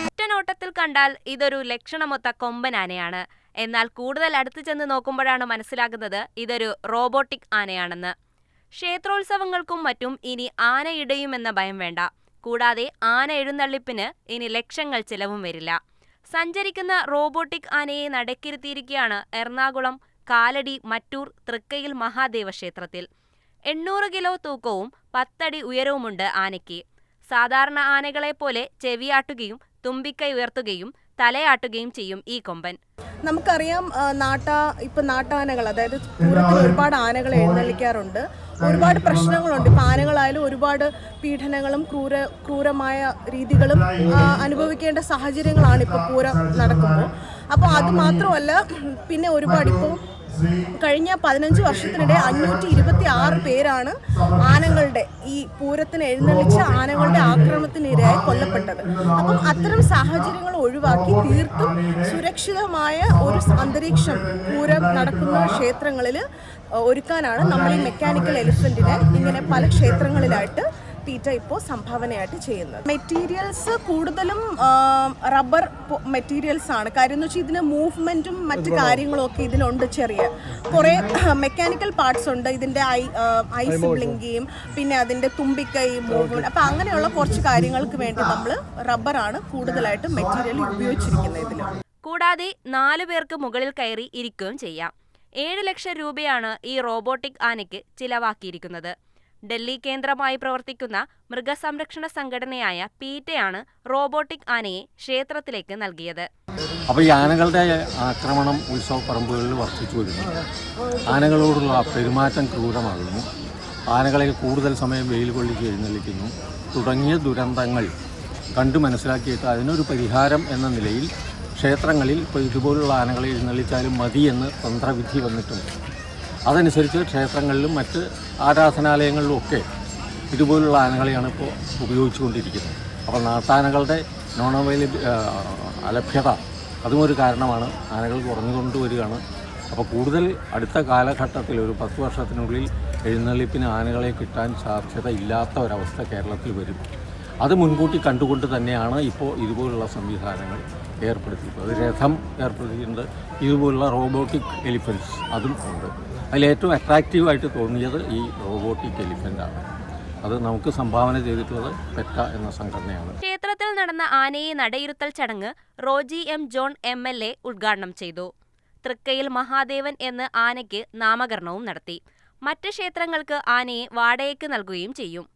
ഒറ്റനോട്ടത്തിൽ കണ്ടാൽ ഇതൊരു ലക്ഷണമൊത്ത കൊമ്പൻ ആനയാണ്. എന്നാൽ കൂടുതൽ അടുത്തു ചെന്ന് നോക്കുമ്പോഴാണ് മനസ്സിലാകുന്നത് ഇതൊരു റോബോട്ടിക് ആനയാണെന്ന്. ക്ഷേത്രോത്സവങ്ങൾക്കും മറ്റും ഇനി ആന ഇടയുമെന്ന ഭയം വേണ്ട. കൂടാതെ ആന എഴുന്നള്ളിപ്പിന് ഇനി ലക്ഷങ്ങൾ ചിലവും വരില്ല. സഞ്ചരിക്കുന്ന റോബോട്ടിക് ആനയെ നടക്കിരുത്തിയിരിക്കുകയാണ് എറണാകുളം കാലടി മറ്റൂർ തൃക്കയിൽ മഹാദേവ ക്ഷേത്രത്തിൽ. 800 കിലോ തൂക്കവും 10 അടി ഉയരവുമുണ്ട് ആനയ്ക്ക്. സാധാരണ ആനകളെപ്പോലെ ചെവിയാട്ടുകയും തുമ്പിക്കൈ ഉയർത്തുകയും തലയാട്ടുകയും ചെയ്യും ഈ കൊമ്പൻ. നമുക്കറിയാം നാട്ടാനകൾ, അതായത് പൂരത്തിൽ ഒരുപാട് ആനകൾ എഴുന്നള്ളിക്കാറുണ്ട്. ഒരുപാട് പ്രശ്നങ്ങളുണ്ട്. ഇപ്പം ആനകളായാലും ഒരുപാട് പീഡനങ്ങളും ക്രൂരമായ രീതികളും അനുഭവിക്കേണ്ട സാഹചര്യങ്ങളാണ് ഇപ്പോൾ പൂരം നടക്കുമ്പോൾ. അപ്പോൾ അത് മാത്രമല്ല, പിന്നെ ഒരുപാട് ഇപ്പോൾ കഴിഞ്ഞ 15 വർഷത്തിനിടെ 526 പേരാണ് ആനകളുടെ ഈ പൂരത്തിന് എഴുന്നള്ളിച്ച ആനകളുടെ ആക്രമണത്തിനിരയായി കൊല്ലപ്പെട്ടത്. അപ്പം അത്തരം സാഹചര്യങ്ങൾ ഒഴിവാക്കി തീർത്തും സുരക്ഷിതമായ ഒരു അന്തരീക്ഷം പൂരം നടക്കുന്ന ക്ഷേത്രങ്ങളിൽ ഒരുക്കാനാണ് നമ്മൾ ഈ മെക്കാനിക്കൽ എലിഫന്റിനെ ഇങ്ങനെ പല ക്ഷേത്രങ്ങളിലായിട്ട് പീറ്റ ഇപ്പോൾ സംഭാവനയായിട്ട് ചെയ്യുന്നത്. മെറ്റീരിയൽസ് കൂടുതലും റബ്ബർ മെറ്റീരിയൽസ് ആണ്. കാര്യം എന്ന് വെച്ചാൽ ഇതിന് മൂവ്മെൻറ്റും മറ്റു കാര്യങ്ങളും ഒക്കെ ഇതിനുണ്ട്. കുറേ മെക്കാനിക്കൽ പാർട്സ് ഉണ്ട്. ഇതിൻ്റെ ഐസ് ബ്ലിങ്കിയും പിന്നെ അതിൻ്റെ തുമ്പിക്കൈ മൂവ്മെൻറ്റ്, അപ്പോൾ അങ്ങനെയുള്ള കുറച്ച് കാര്യങ്ങൾക്ക് വേണ്ടി നമ്മൾ റബ്ബറാണ് കൂടുതലായിട്ട് മെറ്റീരിയൽ ഉപയോഗിച്ചിരിക്കുന്നത് ഇതിൽ. കൂടാതെ 4 പേർക്ക് മുകളിൽ കയറി ഇരിക്കുകയും ചെയ്യാം. 7 ലക്ഷം രൂപയാണ് ഈ റോബോട്ടിക് ആനയ്ക്ക് ചിലവാക്കിയിരിക്കുന്നത്. ഡൽഹി കേന്ദ്രമായി പ്രവർത്തിക്കുന്ന മൃഗസംരക്ഷണ സംഘടനയായ പീറ്റയാണ് റോബോട്ടിക് ആനയെ ക്ഷേത്രത്തിലേക്ക് നൽകിയത്. അപ്പോൾ ഈ ആനകളുടെ ആക്രമണം ഉത്സവപ്പറമ്പുകളിൽ വർദ്ധിച്ചു വരുന്നു. ആനകളോടുള്ള പെരുമാറ്റം ക്രൂരമാകുന്നു. ആനകളെ കൂടുതൽ സമയം വെയിൽ കൊള്ളിച്ച് എഴുന്നള്ളിക്കുന്നു. തുടങ്ങിയ ദുരന്തങ്ങൾ കണ്ടു മനസ്സിലാക്കിയിട്ട് അതിനൊരു പരിഹാരം എന്ന നിലയിൽ ക്ഷേത്രങ്ങളിൽ ഇപ്പോൾ ഇതുപോലുള്ള ആനകളെ എഴുന്നള്ളിച്ചാലും മതി എന്ന് തന്ത്രവിധി വന്നിട്ടുണ്ട്. അതനുസരിച്ച് ക്ഷേത്രങ്ങളിലും മറ്റ് ആരാധനാലയങ്ങളിലും ഒക്കെ ഇതുപോലുള്ള ആനകളെയാണ് ഇപ്പോൾ ഉപയോഗിച്ചുകൊണ്ടിരിക്കുന്നത്. അപ്പോൾ നാട്ടാനകളുടെ അലഭ്യത അതും ഒരു കാരണമാണ്. ആനകൾ കുറഞ്ഞുകൊണ്ടുവരികയാണ്. അപ്പോൾ കൂടുതൽ അടുത്ത കാലഘട്ടത്തിൽ ഒരു 10 വർഷത്തിനുള്ളിൽ എഴുന്നള്ളിപ്പിന് ആനകളെ കിട്ടാൻ സാധ്യത ഇല്ലാത്ത ഒരവസ്ഥ കേരളത്തിൽ വരും. അത് മുൻകൂട്ടി കണ്ടുകൊണ്ട് തന്നെയാണ് ഇപ്പോൾ ഇതുപോലുള്ള സംവിധാനങ്ങൾ ഏർപ്പെടുത്തിയിട്ടുള്ളത്. രഥം ഏർപ്പെടുത്തിയിട്ടുണ്ട്. ഇതുപോലുള്ള റോബോട്ടിക് എലിഫൻറ്റ്സ് അതും ഉണ്ട്. അതിലേറ്റവും അട്രാക്റ്റീവായിട്ട് തോന്നിയത് ഈ റോബോട്ടിക് എലിഫൻ്റാണ്. അത് നമുക്ക് സംഭാവന ചെയ്തിട്ടുള്ളത് പെറ്റ എന്ന സംഘടനയാണ്. ക്ഷേത്രത്തിൽ നടന്ന ആനയെ നടയിരുത്തൽ ചടങ്ങ് റോജി എം ജോൺ MLA ഉദ്ഘാടനം ചെയ്തു. തൃക്കയിൽ മഹാദേവൻ എന്ന് ആനയ്ക്ക് നാമകരണവും നടത്തി. മറ്റ് ക്ഷേത്രങ്ങൾക്ക് ആനയെ വാടകയ്ക്ക് നൽകുകയും ചെയ്യും.